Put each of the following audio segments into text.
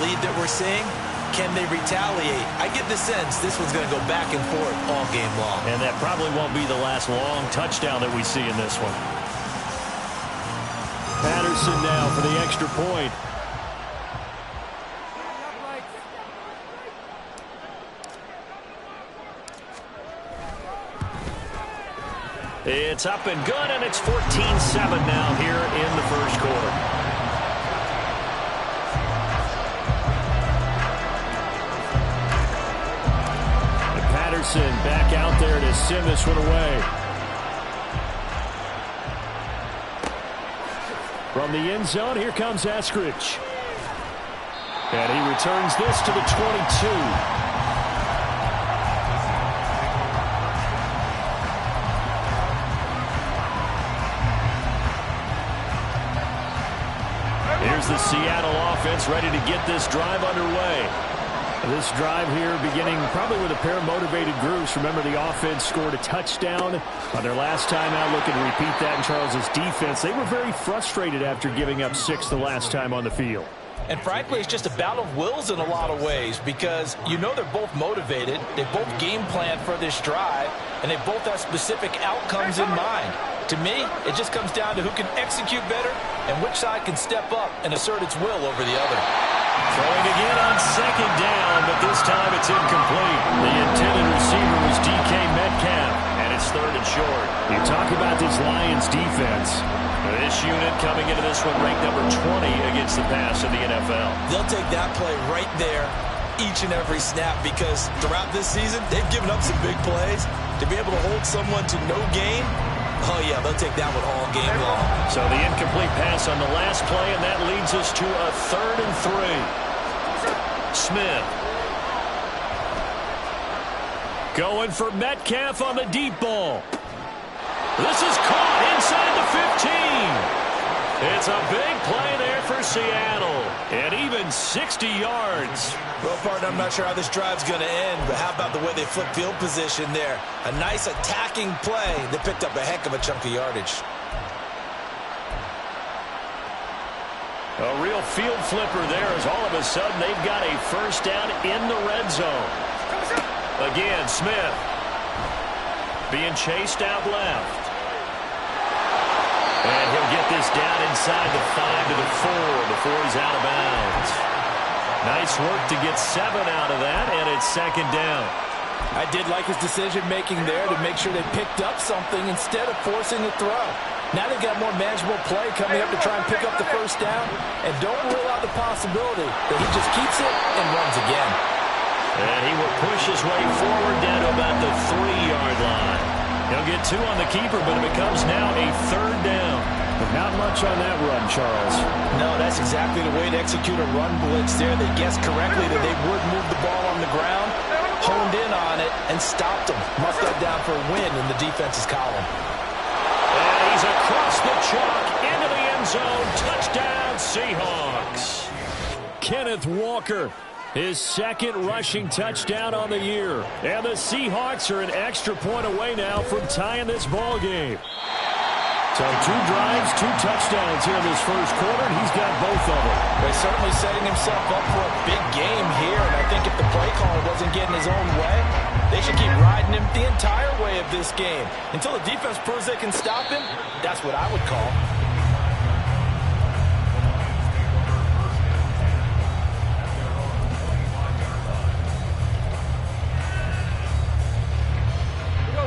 lead that we're seeing. Can they retaliate? I get the sense this one's going to go back and forth all game long. And that probably won't be the last long touchdown that we see in this one. Patterson now for the extra point. It's up and good, and it's 14-7 now here in the first quarter. And Patterson back out there to send this one away. From the end zone, here comes Eskridge. And he returns this to the 22. Here's the Seattle offense ready to get this drive underway. This drive here beginning probably with a pair of motivated groups. Remember, the offense scored a touchdown on their last time out. Looking to repeat that in Charles's defense. They were very frustrated after giving up 6 the last time on the field. And frankly, it's just a battle of wills in a lot of ways because you know they're both motivated. They both game plan for this drive, and they both have specific outcomes in mind. To me, it just comes down to who can execute better and which side can step up and assert its will over the other. Throwing again on second down, but this time it's incomplete. The intended receiver was DK Metcalf, and it's 3rd and short. You talk about this Lions defense. This unit coming into this one ranked number 20 against the pass in the NFL. They'll take that play right there each and every snap because throughout this season, they've given up some big plays. To be able to hold someone to no gain, oh, yeah, they'll take that one all game long. So the incomplete pass on the last play, and that leads us to a 3rd and 3. Smith. Going for Metcalf on the deep ball. This is caught inside the 15. It's a big play there for Seattle. And even 60 yards. Well, partner, I'm not sure how this drive's going to end, but how about the way they flip field position there? A nice attacking play that picked up a heck of a chunk of yardage. A real field flipper there as all of a sudden they've got a first down in the red zone. Again, Smith being chased out left. And he'll get this down inside the 5 to the 4 before he's out of bounds. Nice work to get 7 out of that, and it's 2nd down. I did like his decision-making there to make sure they picked up something instead of forcing the throw. Now they've got more manageable play coming up to try and pick up the first down, and don't rule out the possibility that he just keeps it and runs again. And he will push his way forward down to about the 3-yard line. He'll get 2 on the keeper, but it becomes now a 3rd down. But not much on that run, Charles. No, that's exactly the way to execute a run blitz there. They guessed correctly that they would move the ball on the ground, honed in on it, and stopped them. Marked that down for a win in the defense's column. And he's across the chalk into the end zone. Touchdown, Seahawks. Kenneth Walker, his 2nd rushing touchdown on the year. And the Seahawks are an extra point away now from tying this ball game. So 2 drives, 2 touchdowns here in this first quarter, and he's got both of them. He's certainly setting himself up for a big game here, and I think if the play caller doesn't get in his own way, they should keep riding him the entire way of this game. Until the defense proves they can stop him, that's what I would call.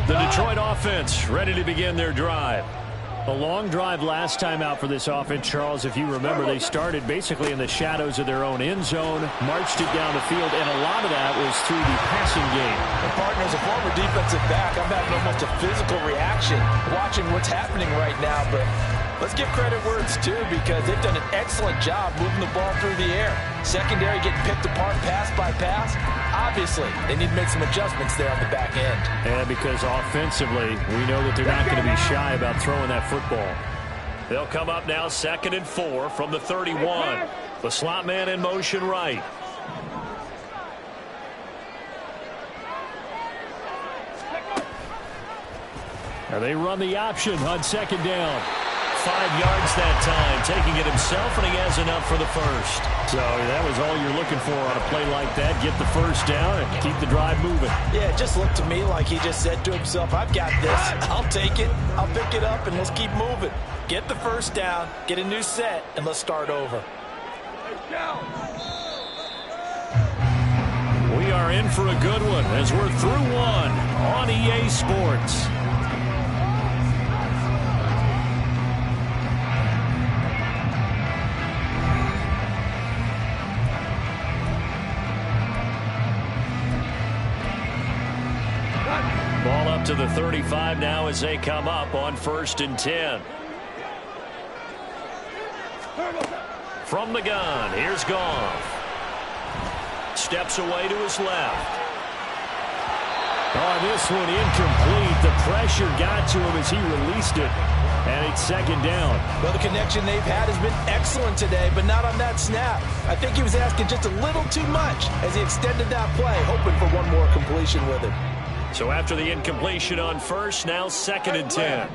The Detroit offense ready to begin their drive. A long drive last time out for this offense, Charles. If you remember, they started basically in the shadows of their own end zone, marched it down the field, and a lot of that was through the passing game. And partner, as a former defensive back, I'm having almost a physical reaction watching what's happening right now. But let's give credit where it's due because they've done an excellent job moving the ball through the air. Secondary getting picked apart pass by pass. Obviously, they need to make some adjustments there on the back end. And because offensively, we know that they're not going to be shy about throwing that football. They'll come up now 2nd and 4 from the 31. The slot man in motion right. And they run the option on 2nd down. 5 yards that time, taking it himself, and he has enough for the first. So that was all you're looking for on a play like that. Get the first down and keep the drive moving. Yeah, it just looked to me like he just said to himself, I've got this. I'll take it. I'll pick it up, and let's keep moving. Get the first down, get a new set, and let's start over. We are in for a good one as we're through one on EA Sports. Ball up to the 35 now as they come up on 1st and 10. From the gun, here's Goff. Steps away to his left. Oh, this one incomplete. The pressure got to him as he released it. And it's 2nd down. Well, the connection they've had has been excellent today, but not on that snap. I think he was asking just a little too much as he extended that play, hoping for one more completion with it. So after the incompletion on 1st, now 2nd and 10.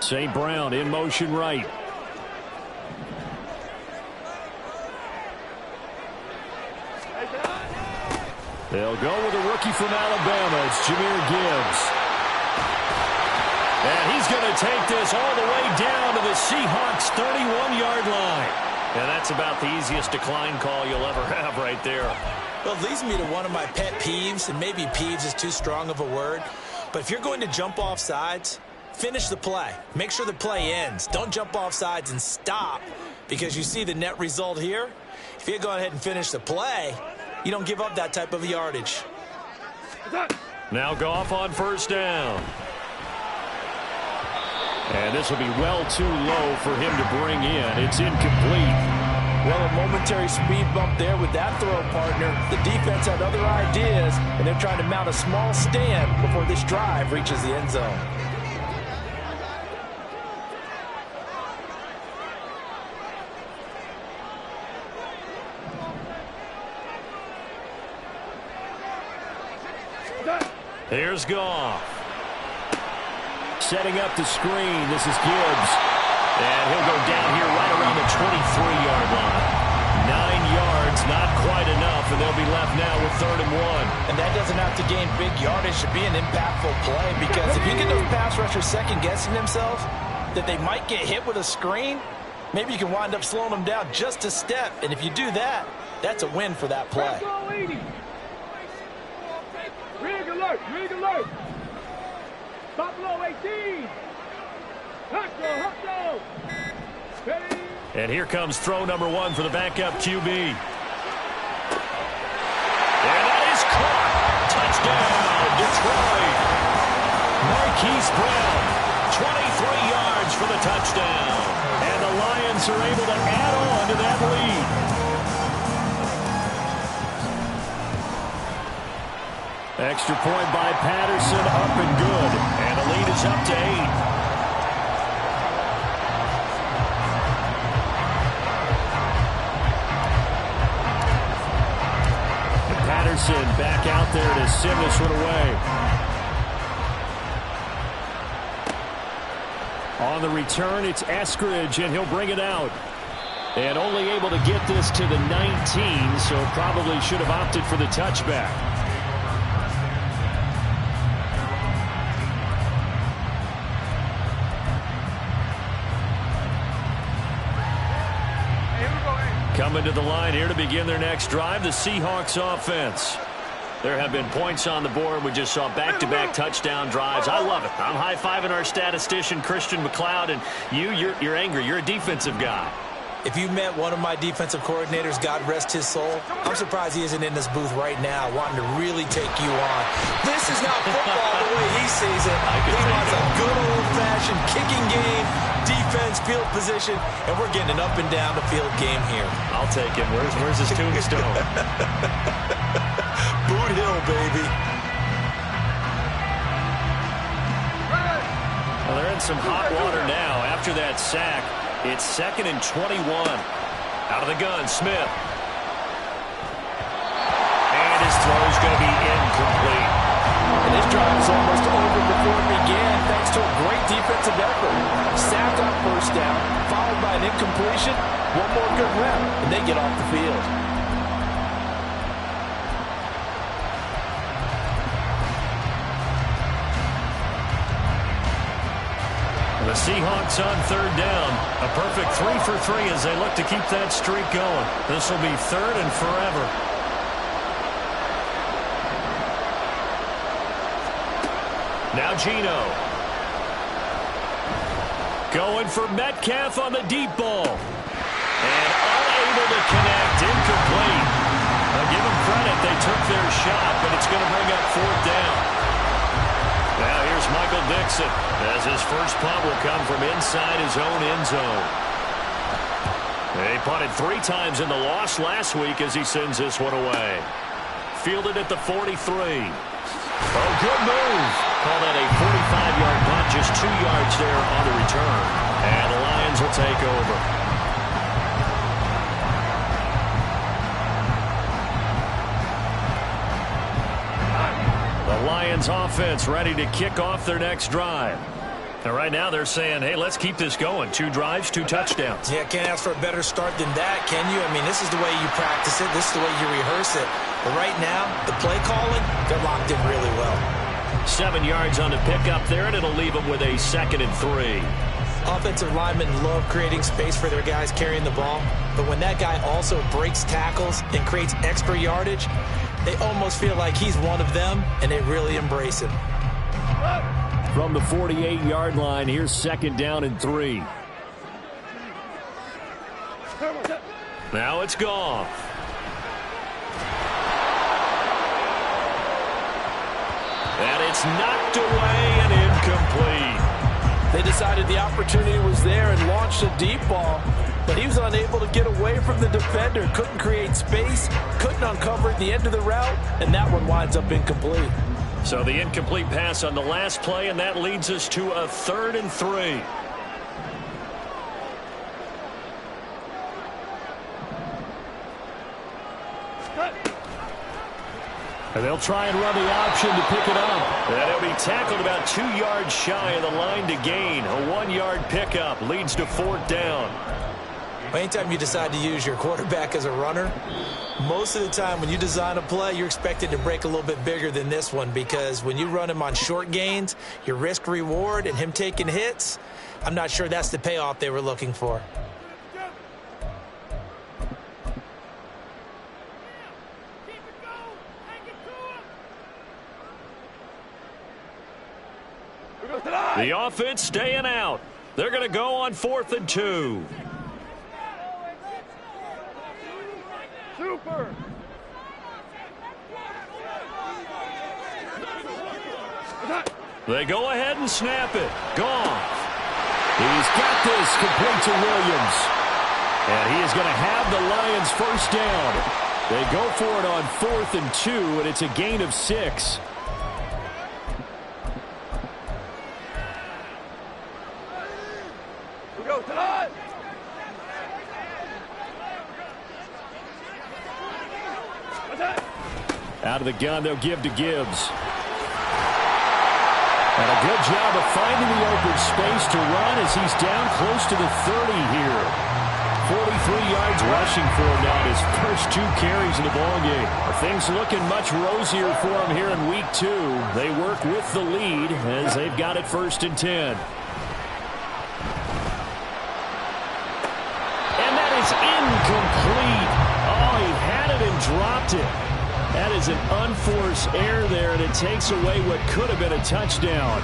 St. Brown in motion right. They'll go with a rookie from Alabama. It's Jahmyr Gibbs. And he's going to take this all the way down to the Seahawks' 31-yard line. And that's about the easiest decline call you'll ever have right there. Well, it leads me to one of my pet peeves, and maybe peeves is too strong of a word. But if you're going to jump off sides, finish the play. Make sure the play ends. Don't jump off sides and stop because you see the net result here. If you go ahead and finish the play, you don't give up that type of yardage. Now Goff on 1st down. And this will be well too low for him to bring in. It's incomplete. Well, a momentary speed bump there with that throw, partner. The defense had other ideas, and they're trying to mount a small stand before this drive reaches the end zone. Here's Goff. Setting up the screen. This is Gibbs. And he'll go down here right around the 23-yard line. 9 yards, not quite enough, and they'll be left now with 3rd and 1. And that doesn't have to gain big yardage to be an impactful play, because if you get those pass rushers second-guessing themselves that they might get hit with a screen, maybe you can wind up slowing them down just a step. And if you do that, that's a win for that play. Rig alert! Rig alert! Top below 18! Hustle! Ready? And here comes throw number 1 for the backup QB. And that is caught. Touchdown, Detroit. Marquise Brown, 23 yards for the touchdown. And the Lions are able to add on to that lead. Extra point by Patterson, up and good. And the lead is up to 8. Patterson back out there to send this one away. On the return, it's Eskridge, and he'll bring it out. And only able to get this to the 19, so probably should have opted for the touchback. Coming to the line here to begin their next drive, the Seahawks offense. There have been points on the board. We just saw back-to-back touchdown drives. I love it. I'm high-fiving our statistician, Christian McLeod, and you're angry. You're a defensive guy. If you met one of my defensive coordinators, God rest his soul, I'm surprised he isn't in this booth right now wanting to really take you on. This is not football the way he sees it. He wants a good old-fashioned kicking game, defense, field position, and we're getting an up and down the field game here. I'll take him. Where's his tombstone? Boot Hill, baby. Well, they're in some hot water now after that sack. It's 2nd and 21. Out of the gun, Smith. And his throw is going to be incomplete. And his drive is almost over before it began thanks to a great defensive effort. Sacked on first down, followed by an incompletion. One more good rep, and they get off the field. The Seahawks on third down. A perfect 3 for 3 as they look to keep that streak going. This will be third and forever. Now Geno. Going for Metcalf on the deep ball. And unable to connect. Incomplete. I'll give them credit. They took their shot, but it's going to bring up fourth down. Now here's Michael Dixon as his first punt will come from inside his own end zone. They punted 3 times in the loss last week as he sends this one away. Fielded at the 43. Oh, good move. Call that a 45-yard punt, just 2 yards there on the return. And the Lions will take over. The Lions offense ready to kick off their next drive. And right now they're saying, hey, let's keep this going. 2 drives, 2 touchdowns. Yeah, can't ask for a better start than that, can you? I mean, this is the way you practice it. This is the way you rehearse it. But right now, the play calling, they're locked in really well. 7 yards on the pickup there, and it'll leave them with a 2nd and 3. Offensive linemen love creating space for their guys carrying the ball. But when that guy also breaks tackles and creates extra yardage, they almost feel like he's one of them, and they really embrace him. From the 48-yard line, here's 2nd down and 3. Now it's Goff. And it's knocked away and incomplete. They decided the opportunity was there and launched a deep ball, but he was unable to get away from the defender, couldn't create space, couldn't uncover at the end of the route, and that one winds up incomplete. So the incomplete pass on the last play, and that leads us to a 3rd and 3. And they'll try and run the option to pick it up. And it'll be tackled about 2 yards shy of the line to gain. A 1-yard pickup leads to 4th down. Anytime you decide to use your quarterback as a runner, most of the time when you design a play, you're expected to break a little bit bigger than this one, because when you run him on short gains, your risk reward and him taking hits, I'm not sure that's the payoff they were looking for. The offense staying out. They're going to go on 4th and 2. Super. They go ahead and snap it. Goff. He's got this complete to Williams. And he is going to have the Lions first down. They go for it on 4th and 2, and it's a gain of 6. Out of the gun, they'll give to Gibbs. And a good job of finding the open space to run as he's down close to the 30 here. 43 yards rushing for him now, his first 2 carries in the ballgame. Things looking much rosier for him here in week 2. They work with the lead as they've got it 1st and 10. And that is incomplete. Oh, he had it and dropped it. That is an unforced error there, and it takes away what could have been a touchdown.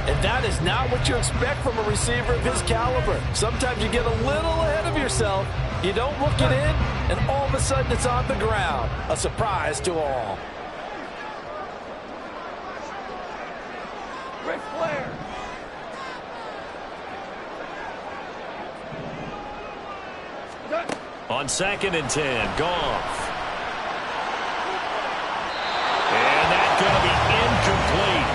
And that is not what you expect from a receiver of his caliber. Sometimes you get a little ahead of yourself, you don't look it in, and all of a sudden it's on the ground. A surprise to all. Ric Flair. On 2nd and 10, Goff. And that's going to be incomplete.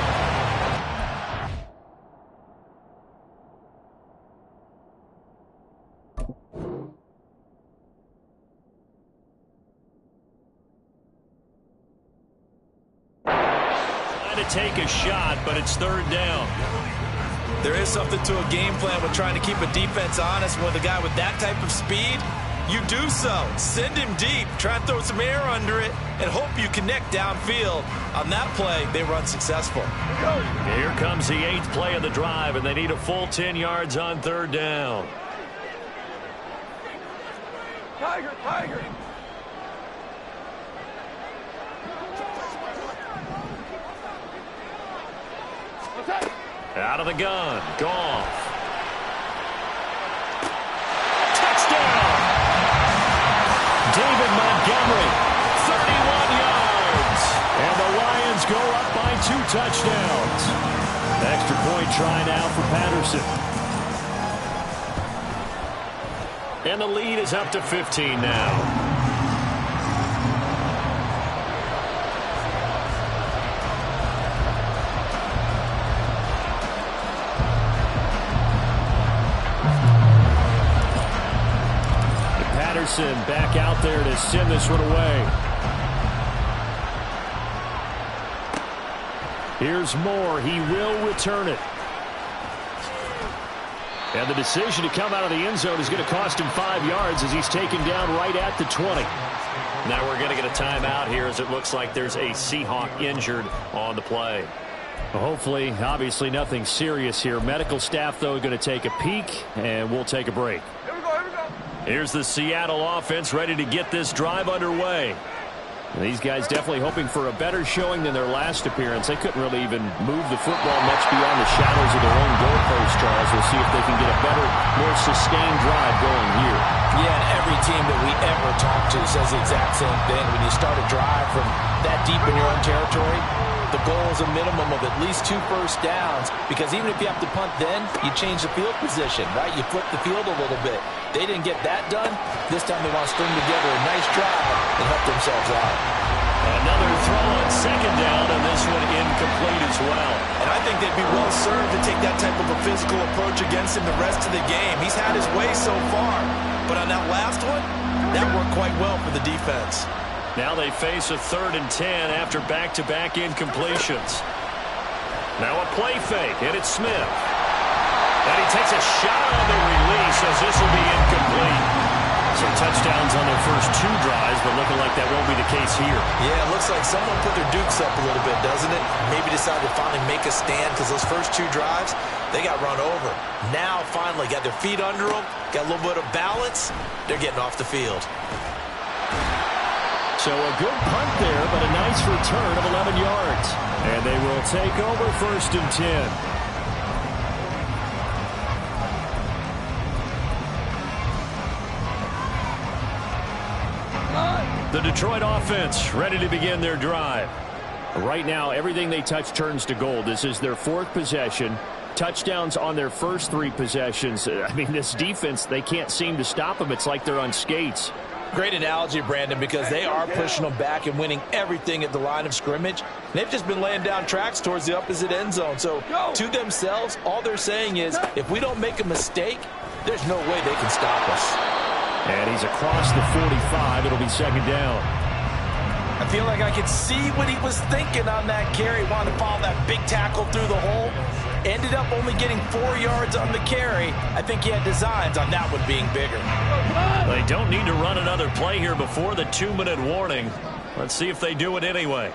to take a shot, but it's third down. There is something to a game plan with trying to keep a defense honest. With a guy with that type of speed, you do so. Send him deep. Try and throw some air under it and hope you connect downfield. On that play, they were unsuccessful. Here comes the 8th play of the drive, and they need a full 10 yards on third down. Tiger, Tiger. Out of the gun, Goff. Touchdown! David Montgomery, 31 yards. And the Lions go up by 2 touchdowns. Extra point try now for Patterson. And the lead is up to 15 now. Back out there to send this one away. Here's Moore. He will return it. And the decision to come out of the end zone is going to cost him 5 yards as he's taken down right at the 20. Now we're going to get a timeout here as it looks like there's a Seahawk injured on the play. Well, hopefully, obviously nothing serious here. Medical staff, though, going to take a peek, and we'll take a break. Here's the Seattle offense ready to get this drive underway. And these guys definitely hoping for a better showing than their last appearance. They couldn't really even move the football much beyond the shadows of their own goalpost, Charles. We'll see if they can get a better, more sustained drive going here. Yeah, and every team that we ever talk to says the exact same thing. When you start a drive from that deep in your own territory, the goal is a minimum of at least 2 first downs, because even if you have to punt then, you change the field position, right? You flip the field a little bit. They didn't get that done. This time they want to string together a nice drive and help themselves out. Another throw on second down, and this one incomplete as well. And I think they'd be well served to take that type of a physical approach against him the rest of the game. He's had his way so far, but on that last one, that worked quite well for the defense. Now they face a 3rd and 10 after back-to-back incompletions. Now a play fake, and it's Smith. And he takes a shot on the release as this will be incomplete. Some touchdowns on their first 2 drives, but looking like that won't be the case here. Yeah, it looks like someone put their dukes up a little bit, doesn't it? Maybe decided to finally make a stand, because those first 2 drives, they got run over. Now, finally, got their feet under them, got a little bit of balance. They're getting off the field. So a good punt there, but a nice return of 11 yards. And they will take over 1st and 10. The Detroit offense ready to begin their drive. Right now, everything they touch turns to gold. This is their 4th possession. Touchdowns on their first 3 possessions. I mean, this defense, they can't seem to stop them. It's like they're on skates. Great analogy, Brandon, because they are pushing them back and winning everything at the line of scrimmage. They've just been laying down tracks towards the opposite end zone. So to themselves, all they're saying is, if we don't make a mistake, there's no way they can stop us. And he's across the 45. It'll be 2nd down. I feel like I could see what he was thinking on that carry. Wanted to follow that big tackle through the hole. Ended up only getting 4 yards on the carry. I think he had designs on that one being bigger. They don't need to run another play here before the 2-minute warning. Let's see if they do it anyway.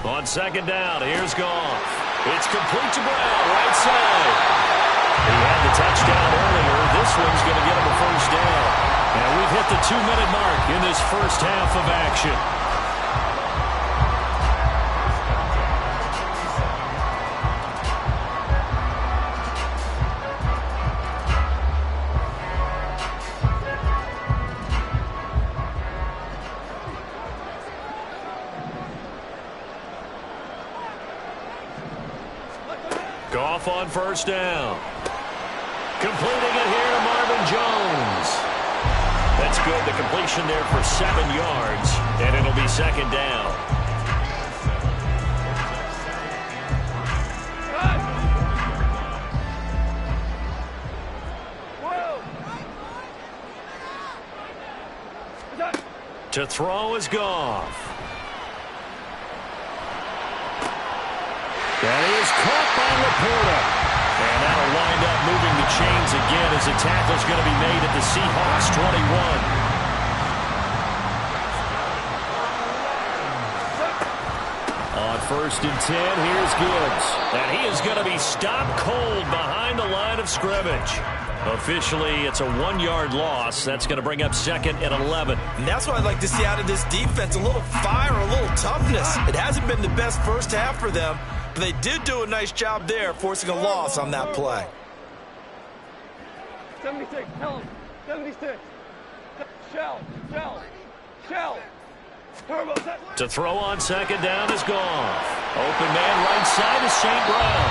On 2nd down, here's Goff. It's complete to Brown, right side. He had the touchdown earlier. This one's going to get him a 1st down. And we've hit the 2-minute mark in this first half of action. Goff on 1st down. Completing it here to Marvin Jones. That's good. The completion there for 7 yards, and it'll be 2nd down. To throw is Goff. That is caught by Laporta. And that'll wind up moving the chains again as the tackle's going to be made at the Seahawks 21. On 1st and 10, here's Gibbs. And he is going to be stopped cold behind the line of scrimmage. Officially, it's a 1-yard loss. That's going to bring up 2nd and 11. And that's what I'd like to see out of this defense. A little fire, a little toughness. It hasn't been the best first half for them, but they did do a nice job there, forcing a loss on that play. 76, tell him. 76. Shell. To throw on 2nd down is Goff. Open man right side is St. Brown.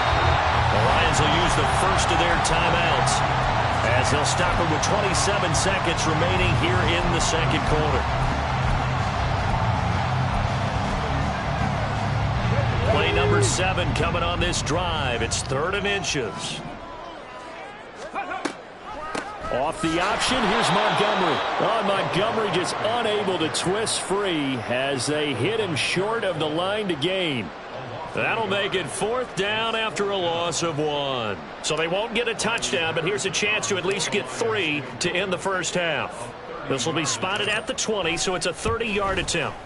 The Lions will use the first of their timeouts as they'll stop it with 27 seconds remaining here in the 2nd quarter. Play number 7 coming on this drive. It's 3rd and inches. Off the option, here's Montgomery. Oh, Montgomery just unable to twist free as they hit him short of the line to gain. That'll make it 4th down after a loss of 1. So they won't get a touchdown, but here's a chance to at least get 3 to end the first half. This will be spotted at the 20, so it's a 30-yard attempt.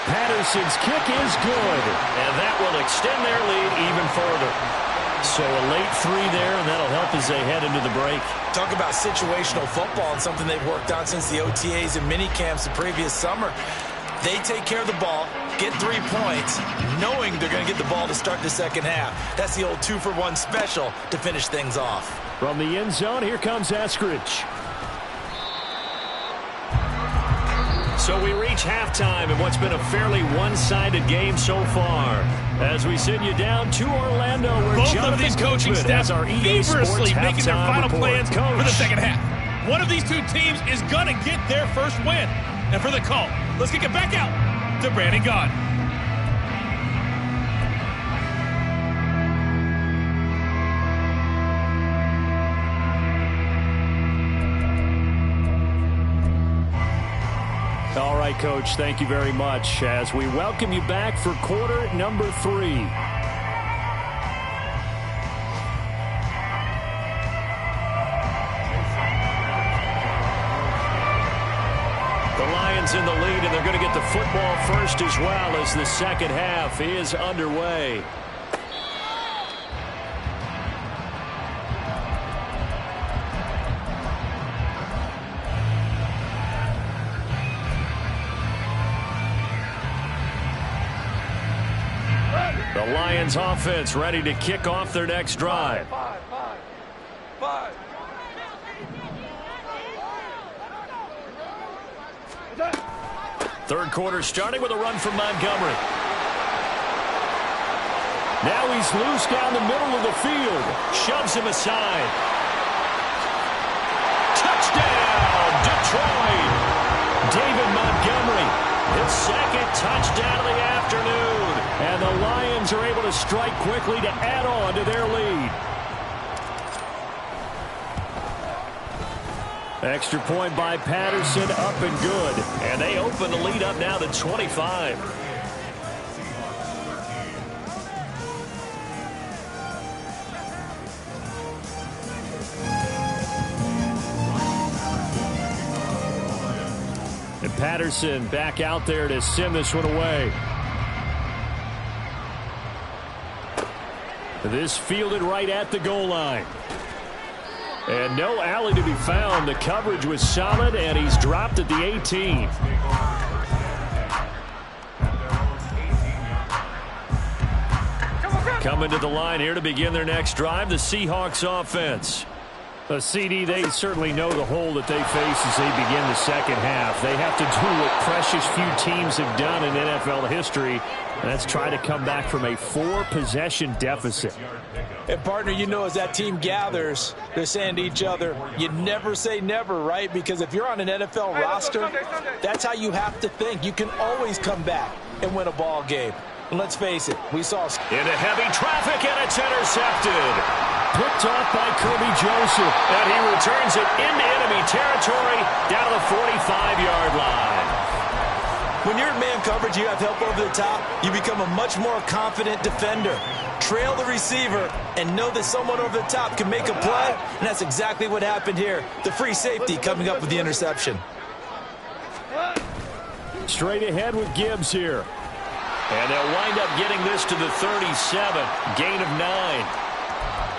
Patterson's kick is good, and that will extend their lead even further. So a late 3 there, and that'll help as they head into the break. Talk about situational football and something they've worked on since the OTAs and mini camps the previous summer. They take care of the ball, get 3 points, knowing they're going to get the ball to start the second half. That's the old 2-for-1 special to finish things off. From the end zone, here comes Eskridge. So we reach halftime in what's been a fairly one-sided game so far. As we send you down to Orlando, where both Jonathan of these coaching staffs are feverishly making their final plans for the second half. One of these two teams is going to get their first win. And for the call, let's kick it back out to Brandon Gaudin. All right, Coach, thank you very much as we welcome you back for quarter number 3. The Lions in the lead, and they're going to get the football first as well as the second half is underway. The Lions offense ready to kick off their next drive. Five. Third quarter starting with a run from Montgomery. Now he's loose down the middle of the field. Shoves him aside. Touchdown, Detroit. David Montgomery, his second touchdown of the afternoon. And the Lions are able to strike quickly to add on to their lead. Extra point by Patterson, up and good. And they open the lead up now to 25. And Patterson back out there to send this one away. This fielded right at the goal line. And no alley to be found. The coverage was solid, and he's dropped at the 18. Coming to the line here to begin their next drive, the Seahawks offense. CD, they certainly know the hole that they face as they begin the second half. They have to do what precious few teams have done in NFL history, and that's try to come back from a 4-possession deficit. And, partner, you know, as that team gathers, they're saying to each other, you never say never, right? Because if you're on an NFL roster, that's how you have to think. You can always come back and win a ball game. And let's face it, we saw into heavy traffic, and it's intercepted. Picked off by Kirby Joseph. And he returns it into enemy territory down to the 45-yard line. When you're in man coverage, you have help over the top, you become a much more confident defender. Trail the receiver and know that someone over the top can make a play, and that's exactly what happened here. The free safety coming up with the interception. Straight ahead with Gibbs here. And they'll wind up getting this to the 37. Gain of 9.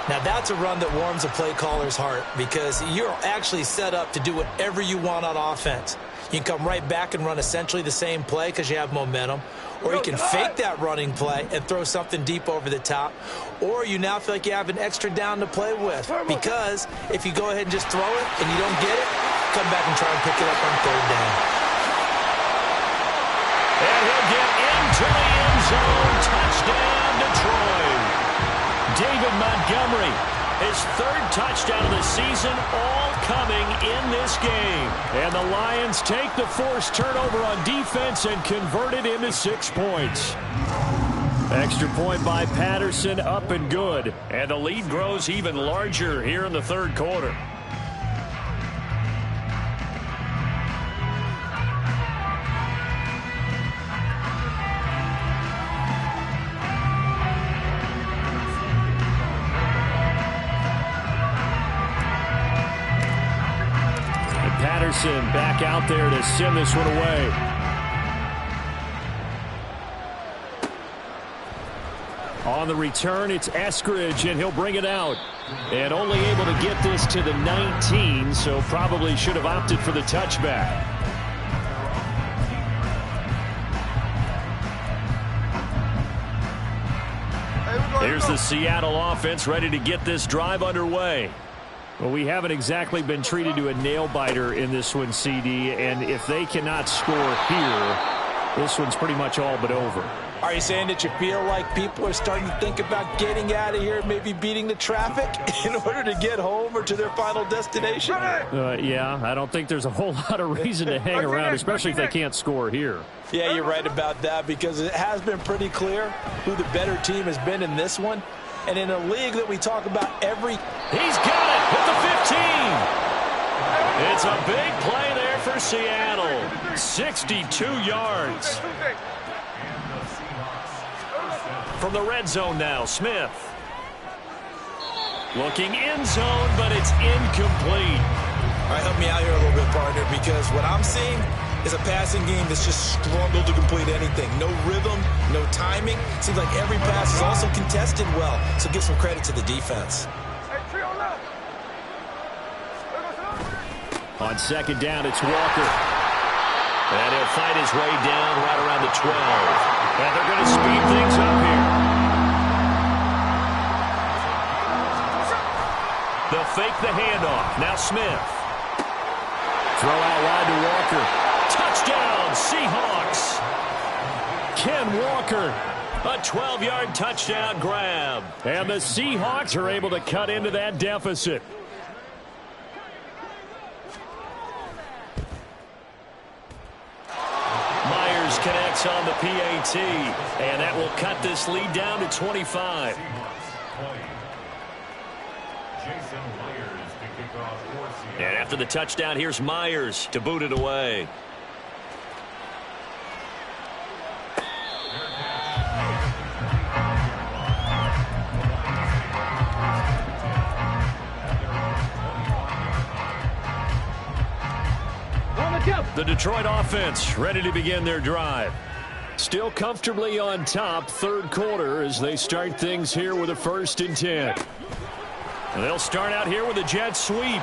Now that's a run that warms a play caller's heart because you're actually set up to do whatever you want on offense. You can come right back and run essentially the same play because you have momentum. Or you can fake that running play and throw something deep over the top. Or you now feel like you have an extra down to play with because if you go ahead and just throw it and you don't get it, come back and try and pick it up on third down. And he'll get into the end zone. Touchdown, Detroit. David Montgomery, his third touchdown of the season, all coming in this game. And the Lions take the forced turnover on defense and convert it into 6 points. Extra point by Patterson, up and good. And the lead grows even larger here in the third quarter. Patterson back out there to send this one away. On the return, it's Eskridge, and he'll bring it out. And only able to get this to the 19, so probably should have opted for the touchback. Here's the Seattle offense ready to get this drive underway. Well, we haven't exactly been treated to a nail-biter in this one, CD, and if they cannot score here, this one's pretty much all but over. Are you saying that you feel like people are starting to think about getting out of here, maybe beating the traffic in order to get home or to their final destination? Yeah, I don't think there's a whole lot of reason to hang around, especially if they can't score here. Yeah, you're right about that because it has been pretty clear who the better team has been in this one. And in a league that we talk about every... He's got it at the 15. It's a big play there for Seattle. 62 yards. From the red zone now, Smith. Looking end zone, but it's incomplete. All right, help me out here a little bit, partner, because what I'm seeing is a passing game that's just struggled to complete anything. No rhythm, no timing. Seems like every pass is also contested well, so give some credit to the defense. On second down, it's Walker. And he'll fight his way down right around the 12. And they're going to speed things up here. They'll fake the handoff. Now Smith. Throw out wide to Walker. Touchdown, Seahawks. Ken Walker, a 12-yard touchdown grab. And the Seahawks are able to cut into that deficit. Myers connects on the PAT, and that will cut this lead down to 25. And after the touchdown, here's Myers to boot it away. The Detroit offense ready to begin their drive. Still comfortably on top, third quarter, as they start things here with a 1st and 10. And they'll start out here with a jet sweep.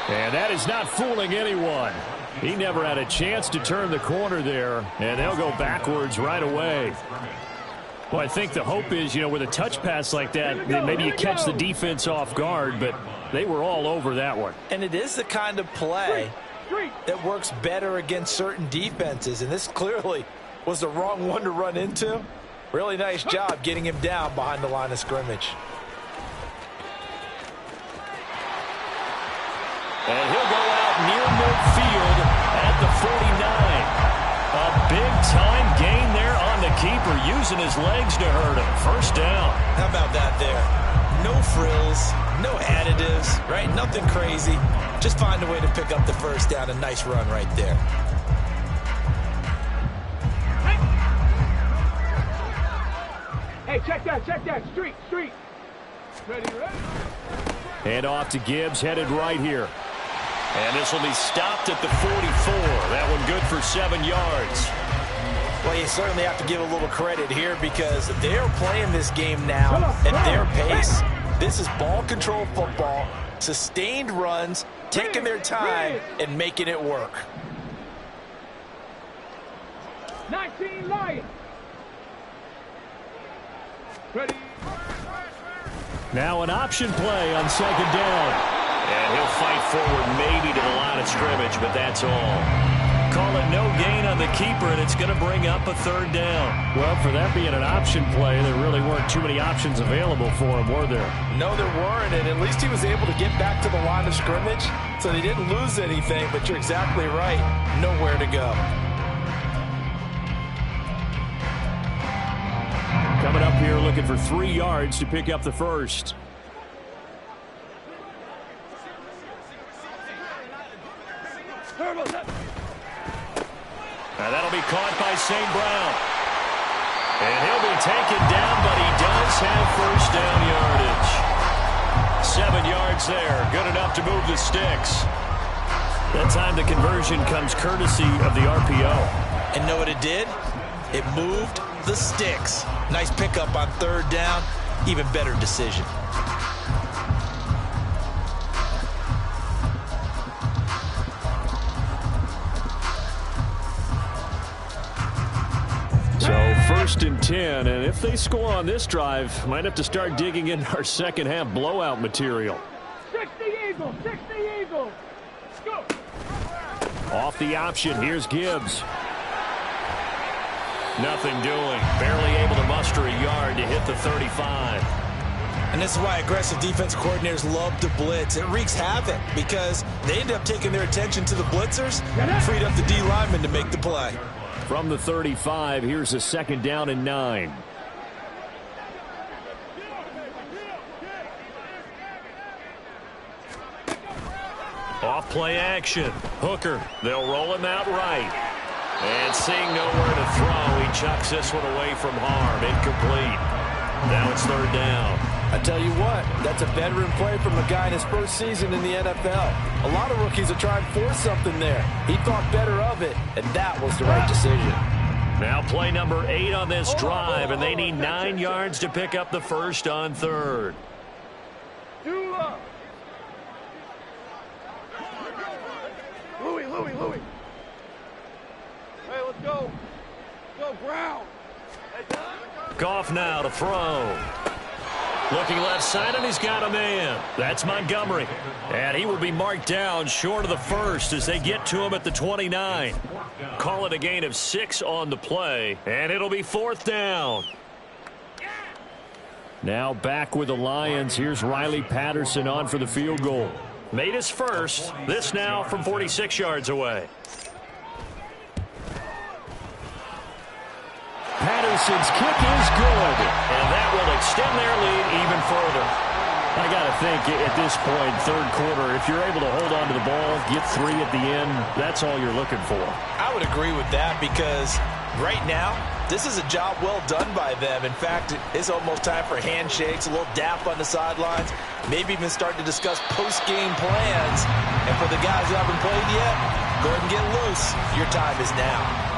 And that is not fooling anyone. He never had a chance to turn the corner there, and they'll go backwards right away. Well, I think the hope is, with a touch pass like that, then maybe you catch the defense off guard, but they were all over that one. And it is the kind of play that works better against certain defenses, and this clearly was the wrong one to run into. Really nice job getting him down behind the line of scrimmage. And he'll go out near midfield at the 49. A big-time gain there on the keeper, using his legs to hurt him. First down. How about that there? No frills, no additives, right? Nothing crazy. Just find a way to pick up the first down. A nice run right there. Hey, check that. Street. Ready. Hand off to Gibbs, headed right here. And this will be stopped at the 44. That one good for 7 yards. Well, you certainly have to give a little credit here because they're playing this game now at their pace. This is ball control football, sustained runs, taking their time, and making it work. 19 Lions. Ready. Now an option play on 2nd down. And he'll fight forward maybe to the line of scrimmage, but that's all. Call it no gain on the keeper, and it's going to bring up a 3rd down. Well, for that being an option play, there really weren't too many options available for him, were there? No, there weren't, and at least he was able to get back to the line of scrimmage, so they didn't lose anything, but you're exactly right. Nowhere to go. Coming up here looking for 3 yards to pick up the first. Now that'll be caught by St. Brown. And he'll be taken down, but he does have 1st down yardage. 7 yards there. Good enough to move the sticks. That time the conversion comes courtesy of the RPO. And know what it did? It moved the sticks. Nice pickup on 3rd down. Even better decision. So 1st and 10, and if they score on this drive, might have to start digging in our second half blowout material. 60 Eagles. Go. Off the option, here's Gibbs. Nothing doing. Barely able to muster a yard to hit the 35. And this is why aggressive defense coordinators love to blitz. It wreaks havoc because they end up taking their attention to the blitzers and freed up the D lineman to make the play. From the 35, here's a 2nd down and 9. Off play action. Hooker. They'll roll him out right. And seeing nowhere to throw, he chucks this one away from harm. Incomplete. Now it's 3rd down. I tell you what, that's a veteran play from a guy in his first season in the NFL. A lot of rookies are trying to force something there. He thought better of it, and that was the right decision. Now play number 8 on this drive, and they need 9 yards to pick up the first on 3rd. Louis. Hey, let's go. Go, Brown. Goff now to throw. Looking left side, and he's got a man. That's Montgomery. And he will be marked down short of the first as they get to him at the 29. Call it a gain of 6 on the play, and it'll be 4th down. Now back with the Lions. Here's Riley Patterson on for the field goal. Made his first. This now from 46 yards away. Patterson's kick is good. And that will extend their lead even further. I got to think at this point, 3rd quarter, if you're able to hold on to the ball, get 3 at the end, that's all you're looking for. I would agree with that because right now, this is a job well done by them. In fact, it's almost time for handshakes, a little dap on the sidelines, maybe even start to discuss post-game plans. And for the guys who haven't played yet, go ahead and get loose. Your time is now.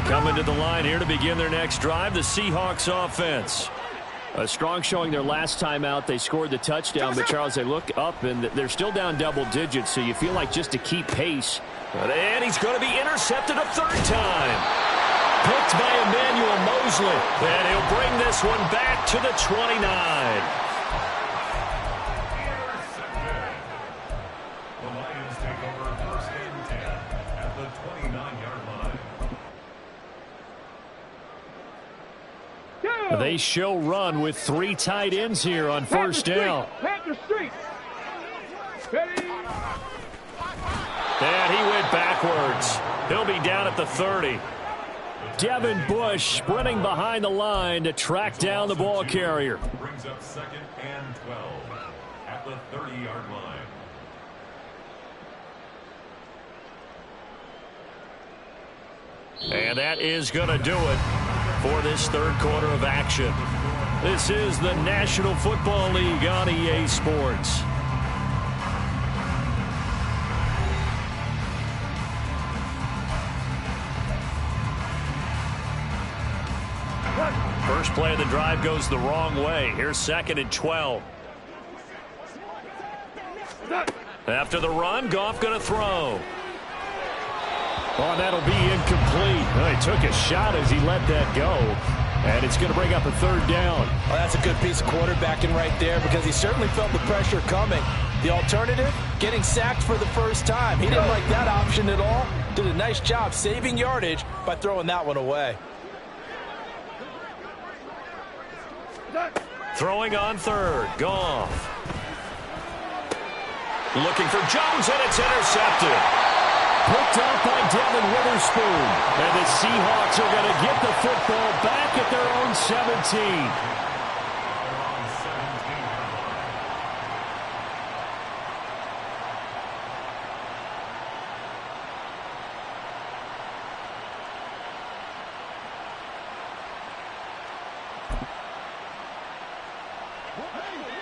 Coming to the line here to begin their next drive, the Seahawks offense. A strong showing their last time out. They scored the touchdown, but Charles, they look up and they're still down double digits, so you feel like just to keep pace. And he's going to be intercepted a 3rd time. Picked by Emmanuel Mosley. And he'll bring this one back to the 29. They show run with 3 tight ends here on 1st down. Panther Street. Ready. And he went backwards. He'll be down at the 30. Devin Bush sprinting behind the line to track down the ball carrier. Brings up 2nd and 12 at the 30-yard line. And that is going to do it for this third quarter of action. This is the National Football League on EA Sports. First play of the drive goes the wrong way. Here's 2nd and 12. After the run, Goff going to throw. Oh, that'll be incomplete. Well, he took a shot as he let that go. And it's going to bring up a 3rd down. Well, that's a good piece of quarterbacking right there because he certainly felt the pressure coming. The alternative, getting sacked for the first time. He didn't like that option at all. Did a nice job saving yardage by throwing that one away. Throwing on 3rd, Goff. Looking for Jones, and it's intercepted. Picked up by Devin Witherspoon. And the Seahawks are going to get the football back at their own 17.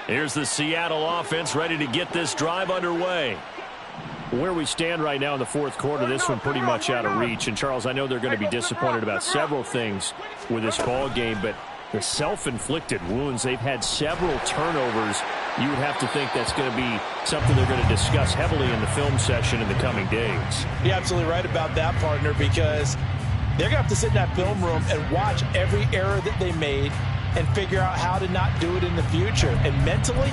Here's the Seattle offense ready to get this drive underway. Where we stand right now in the fourth quarter, this one pretty much out of reach. And, Charles, I know they're going to be disappointed about several things with this ball game, but the self-inflicted wounds, they've had several turnovers. You would have to think that's going to be something they're going to discuss heavily in the film session in the coming days. You're absolutely right about that, partner, because they're going to have to sit in that film room and watch every error that they made and figure out how to not do it in the future. And mentally,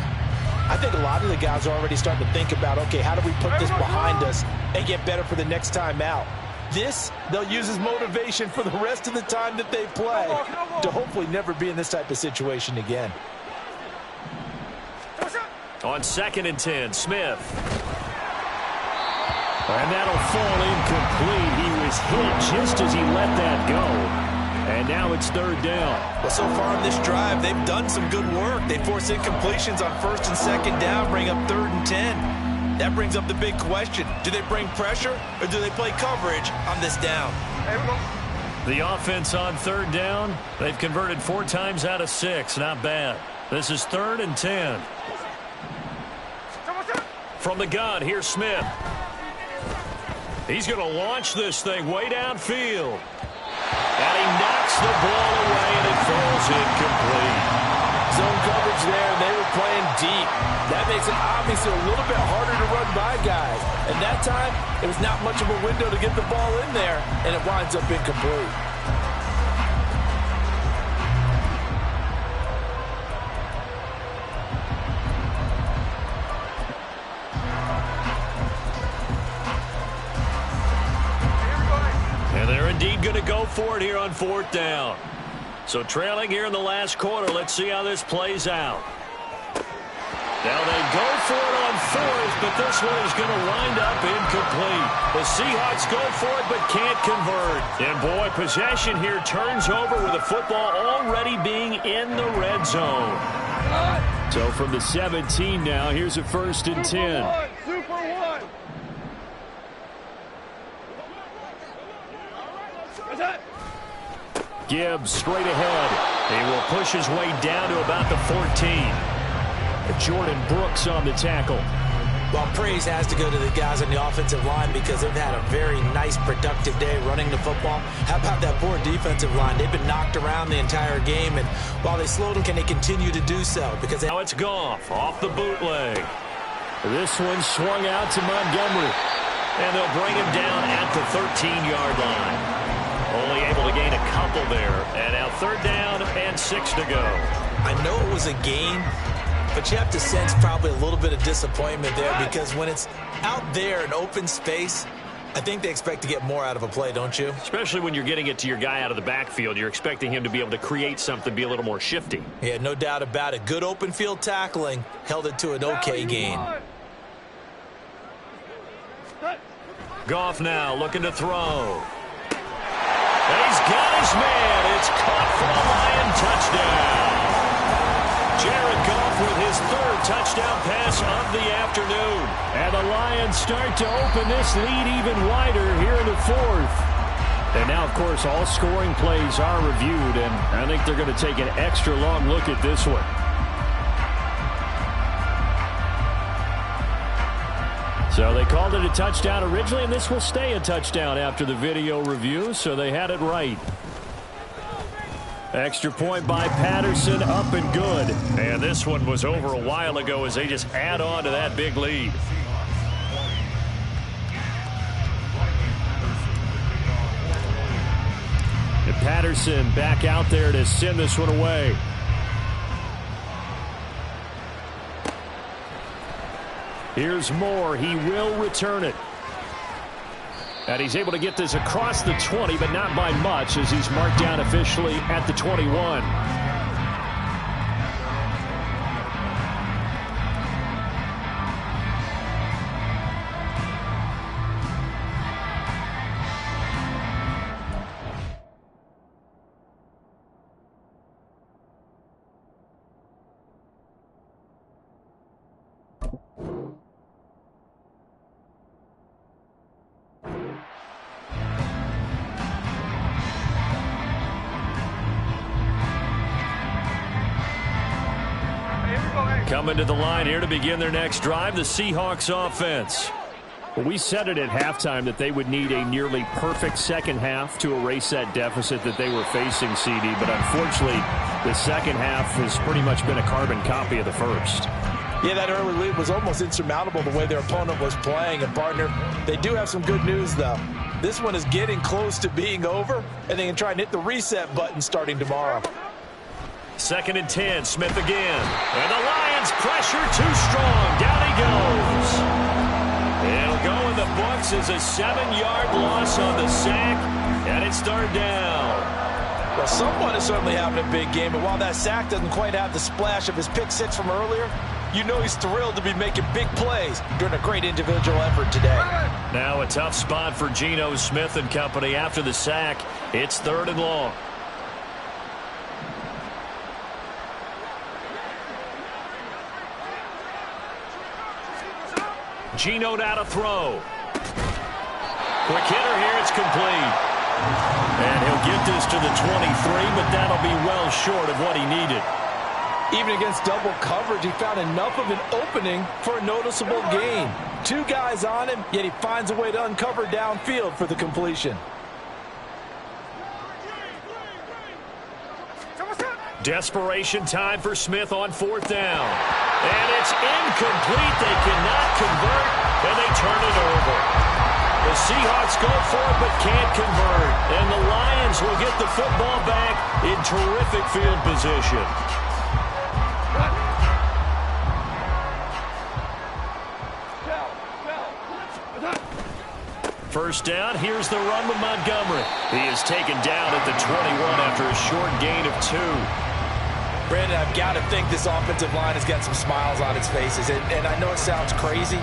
I think a lot of the guys are already starting to think about, okay, how do we put this behind us and get better for the next time out? This, they'll use as motivation for the rest of the time that they play to hopefully never be in this type of situation again. On 2nd and 10, Smith. And that'll fall incomplete. He was hit just as he let that go. And now it's 3rd down. Well, so far on this drive, they've done some good work. They force incompletions on 1st and 2nd down, bring up 3rd and 10. That brings up the big question. Do they bring pressure or do they play coverage on this down? The offense on 3rd down, they've converted 4 times out of 6. Not bad. This is 3rd and 10. From the gun, here's Smith. He's going to launch this thing way downfield. And he knocks the ball away, and it falls incomplete. Zone coverage there, and they were playing deep. That makes it obviously a little bit harder to run by guys. And that time, it was not much of a window to get the ball in there, and it winds up incomplete. Indeed going to go for it here on 4th down. So trailing here in the last quarter. Let's see how this plays out. Now they go for it on 4th, but this one is going to wind up incomplete. The Seahawks go for it but can't convert. And boy, possession here turns over with the football already being in the red zone. So from the 17 now, here's a 1st and 10. Super one. Gibbs straight ahead. He will push his way down to about the 14. Jordan Brooks on the tackle. Well, praise has to go to the guys on the offensive line because they've had a very nice, productive day running the football. How about that poor defensive line? They've been knocked around the entire game, and while they slowed them, can they continue to do so? Because now it's Goff off the bootleg. This one swung out to Montgomery. And they'll bring him down at the 13-yard line. Only able to gain a couple there. And now 3rd down and 6 to go. I know it was a gain, but you have to sense probably a little bit of disappointment there because when it's out there in open space, I think they expect to get more out of a play, don't you? Especially when you're getting it to your guy out of the backfield. You're expecting him to be able to create something, be a little more shifty. Yeah, no doubt about it. Good open field tackling held it to an okay gain. Goff now looking to throw. And he's got his man. It's caught for a Lion touchdown. Jared Goff with his 3rd touchdown pass of the afternoon. And the Lions start to open this lead even wider here in the 4th. And now, of course, all scoring plays are reviewed, and I think they're going to take an extra long look at this one. So they called it a touchdown originally, and this will stay a touchdown after the video review, so they had it right. Extra point by Patterson, up and good. And this one was over a while ago as they just add on to that big lead. And Patterson back out there to send this one away. Here's Moore. He will return it. And he's able to get this across the 20, but not by much as he's marked down officially at the 21. Coming to the line here to begin their next drive, the Seahawks offense. Well, we said it at halftime that they would need a nearly perfect second half to erase that deficit that they were facing, CD. But unfortunately, the second half has pretty much been a carbon copy of the first. Yeah, that early lead was almost insurmountable the way their opponent was playing. And, partner, they do have some good news, though. This one is getting close to being over, and they can try and hit the reset button starting tomorrow. 2nd and 10, Smith again. And the Lions pressure too strong. Down he goes. It'll go in the books as a 7-yard loss on the sack, and it's third down. Well, someone is certainly having a big game, but while that sack doesn't quite have the splash of his pick six from earlier, you know he's thrilled to be making big plays during a great individual effort today. Now a tough spot for Geno Smith and company after the sack. It's 3rd and long. Geno now to throw. Quick hitter here, it's complete. And he'll get this to the 23, but that'll be well short of what he needed. Even against double coverage, he found enough of an opening for a noticeable gain. 2 guys on him, yet he finds a way to uncover downfield for the completion. Desperation time for Smith on 4th down. And it's incomplete. They cannot convert, and they turn it over. The Seahawks go for it but can't convert. And the Lions will get the football back in terrific field position. First down, here's the run with Montgomery. He is taken down at the 21 after a short gain of 2. Brandon, I've got to think this offensive line has got some smiles on its faces. And I know it sounds crazy,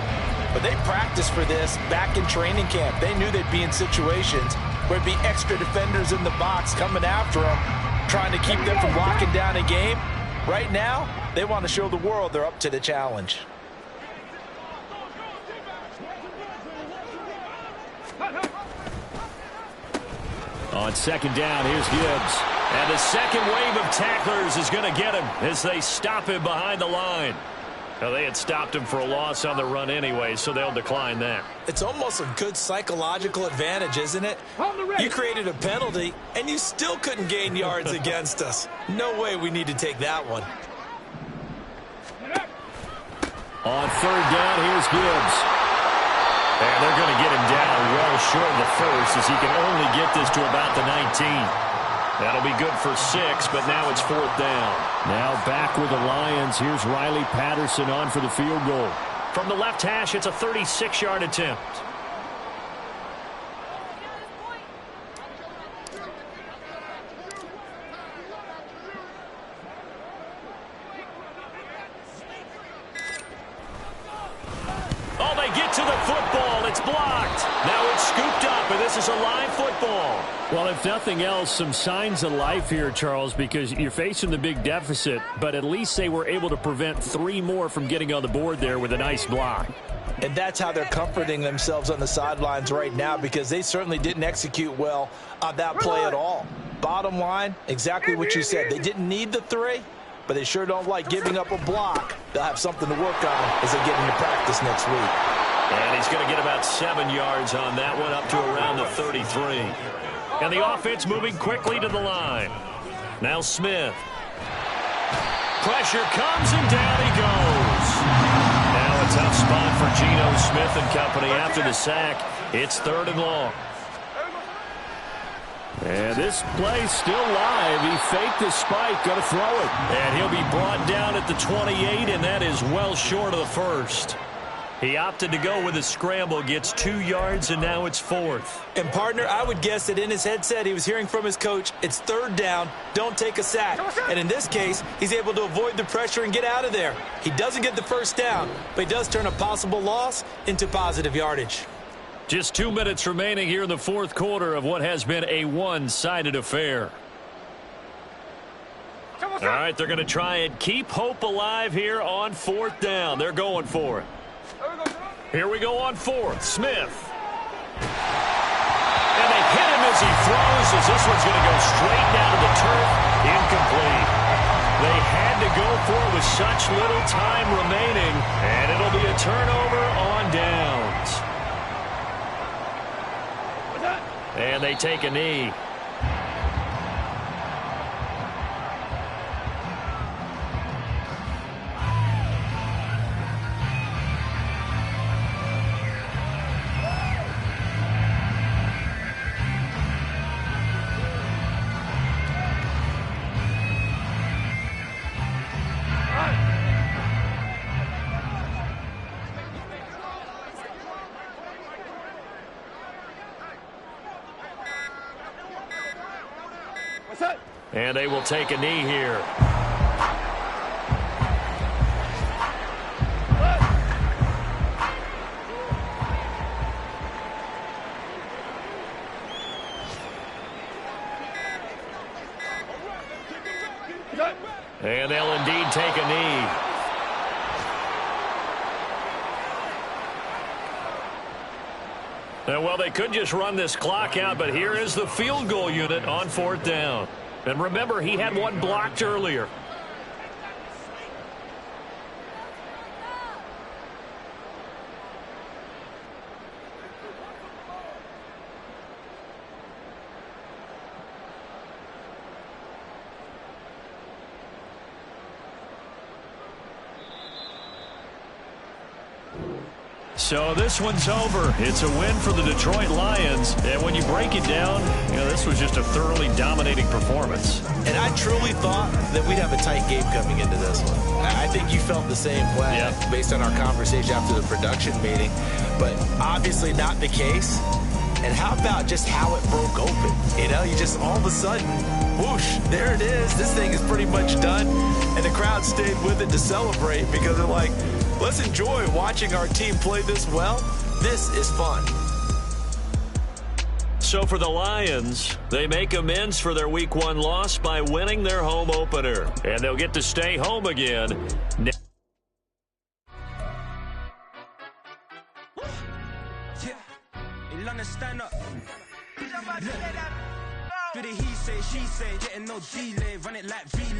but they practiced for this back in training camp. They knew they'd be in situations where there'd be extra defenders in the box coming after them, trying to keep them from locking down a game. Right now, they want to show the world they're up to the challenge. On 2nd down, here's Gibbs. And the second wave of tacklers is going to get him as they stop him behind the line. Now, they had stopped him for a loss on the run anyway, so they'll decline that. It's almost a good psychological advantage, isn't it? You created a penalty, and you still couldn't gain yards against us. No way we need to take that one. On 3rd down, here's Gibbs. And they're going to get him down well short of the first as he can only get this to about the 19. That'll be good for 6, but now it's 4th down. Now back with the Lions. Here's Riley Patterson on for the field goal. From the left hash, it's a 36-yard attempt. Oh, they get to the football. It's blocked. Now it's scooped up, and this is a live football. Well, if nothing else, some signs of life here, Charles, because you're facing the big deficit, but at least they were able to prevent 3 more from getting on the board there with a nice block. And that's how they're comforting themselves on the sidelines right now, because they certainly didn't execute well on that play at all. Bottom line, exactly what you said. They didn't need the 3, but they sure don't like giving up a block. They'll have something to work on as they get into practice next week. And he's going to get about 7 yards on that one, up to around the 33. And the offense moving quickly to the line. Now Smith. Pressure comes, and down he goes. Now a tough spot for Geno Smith and company after the sack. It's 3rd and long. And this play still live. He faked the spike, going to throw it. And he'll be brought down at the 28, and that is well short of the first. He opted to go with a scramble, gets 2 yards, and now it's 4th. And, partner, I would guess that in his headset he was hearing from his coach, it's 3rd down, don't take a sack. And in this case, he's able to avoid the pressure and get out of there. He doesn't get the first down, but he does turn a possible loss into positive yardage. Just 2 minutes remaining here in the 4th quarter of what has been a one-sided affair. All right, they're going to try and keep hope alive here on 4th down. They're going for it. Here we go on 4th. Smith. And they hit him as he throws, as this one's going to go straight down to the turf. Incomplete. They had to go for it with such little time remaining, and it'll be a turnover on downs. And they take a knee. And they will take a knee here. And they'll indeed take a knee. Well, they could just run this clock out, but here is the field goal unit on 4th down. And remember, he had one blocked earlier. So this one's over. It's a win for the Detroit Lions. And when you break it down, this was just a thoroughly dominating performance. And I truly thought that we'd have a tight game coming into this one. I think you felt the same way based on our conversation after the production meeting. But obviously not the case. And how about just how it broke open? You just all of a sudden, whoosh, there it is. This thing is pretty much done. And the crowd stayed with it to celebrate because they're like, let's enjoy watching our team play this well. This is fun. So for the Lions, they make amends for their Week 1 loss by winning their home opener. And they'll get to stay home again. Stand up. Do the he say, she say, getting no delay, run it like V.